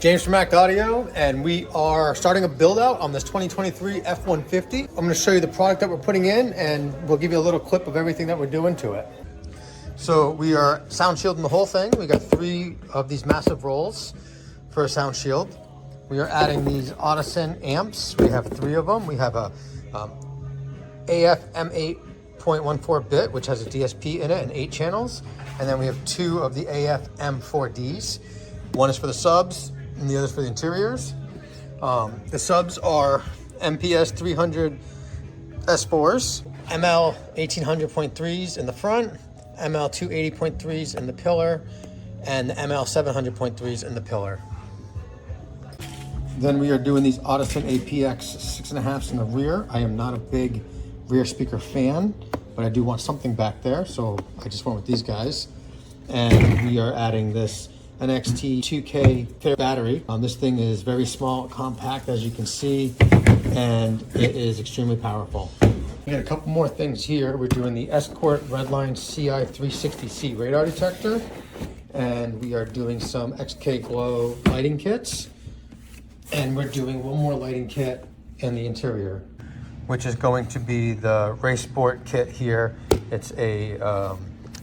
James from Mac Audio, and we are starting a build out on this 2023 F-150. I'm going to show you the product that we're putting in, and we'll give you a little clip of everything that we're doing to it. So we are sound shielding the whole thing. We got 3 of these massive rolls for a sound shield. We are adding these Audison amps. We have 3 of them. We have a AF M8.14 bit, which has a DSP in it and 8 channels. And then we have 2 of the AF M4Ds. One is for the subs, and the other is for the interiors. The subs are MPS 300 S4s, ML 1800.3s in the front, ML 280.3s in the pillar, and the ML 700.3s in the pillar. Then we are doing these Audison APX 6.5s in the rear. I am not a big rear speaker fan, but I do want something back there, so I just went with these guys. And we are adding this NXT 2K battery. This thing is very small, compact, as you can see, and it is extremely powerful. We got a couple more things here. We're doing the Escort Redline CI 360C radar detector, and we are doing some XK Glow lighting kits, and we're doing one more lighting kit in the interior, which is going to be the Race Sport kit here. It's a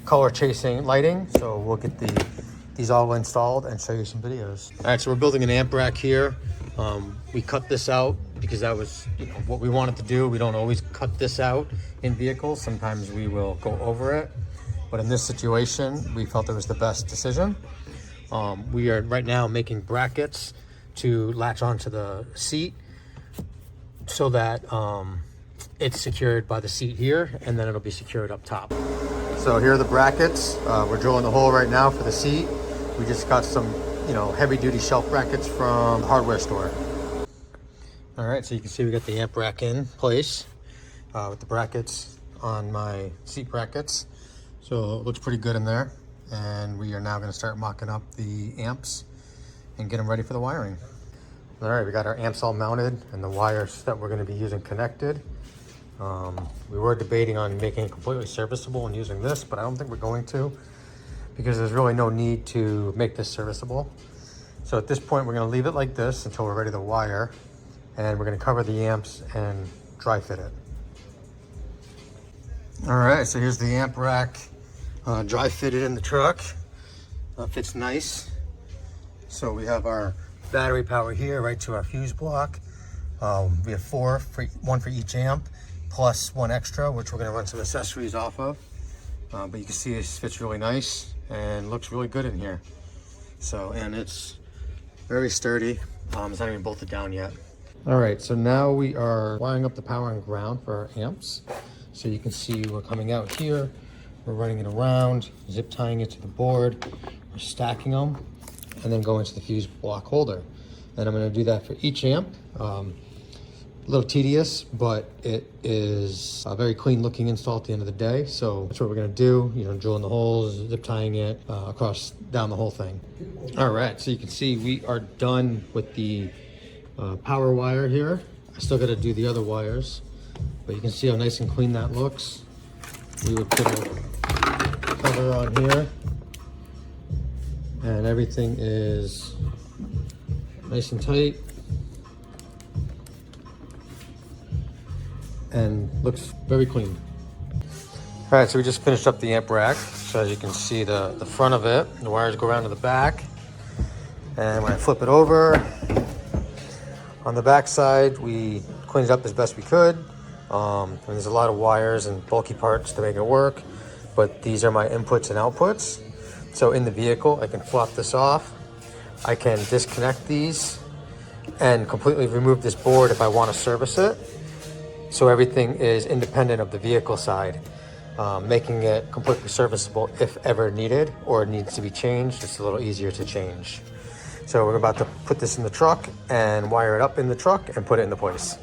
color chasing lighting, so we'll get these all installed and show you some videos. All right, so we're building an amp rack here. We cut this out because that was what we wanted to do. We don't always cut this out in vehicles. Sometimes we will go over it, but in this situation, we felt it was the best decision. We are right now making brackets to latch onto the seat so that it's secured by the seat here, and then it'll be secured up top. So here are the brackets. We're drilling the hole right now for the seat. We just got some, heavy duty shelf brackets from the hardware store. All right, so you can see we got the amp rack in place with the brackets on my seat brackets. So it looks pretty good in there. And we are now gonna start mocking up the amps and get them ready for the wiring. All right, we got our amps all mounted and the wires that we're gonna be using connected. We were debating on making it completely serviceable and using this, but I don't think we're going to, because there's really no need to make this serviceable. So at this point, we're gonna leave it like this until we're ready to wire, and we're gonna cover the amps and dry fit it. All right, so here's the amp rack dry fitted in the truck. Fits nice. So we have our battery power here right to our fuse block. We have 4, one for each amp, plus 1 extra, which we're gonna run some accessories off of. But you can see it fits really nice and looks really good in here. So, and it's very sturdy. It's not even bolted down yet. All right, so now we are wiring up the power and ground for our amps. So you can see we're coming out here, we're running it around, zip tying it to the board, we're stacking them, and then going to the fuse block holder. And I'm gonna do that for each amp. A little tedious, but it is a very clean looking install at the end of the day. So that's what we're gonna do, drilling the holes, zip tying it down the whole thing. All right, so you can see we are done with the power wire here. I still gotta do the other wires, but you can see how nice and clean that looks. We would put a cover on here, and everything is nice and tight and looks very clean. All right, so we just finished up the amp rack. So as you can see, the front of it, the wires go around to the back. And when I flip it over, on the back side, we cleaned it up as best we could. And there's a lot of wires and bulky parts to make it work, but these are my inputs and outputs. So in the vehicle, I can flop this off. I can disconnect these and completely remove this board if I want to service it. So everything is independent of the vehicle side, making it completely serviceable if ever needed or it needs to be changed. It's a little easier to change. So we're about to put this in the truck and wire it up in the truck and put it into place.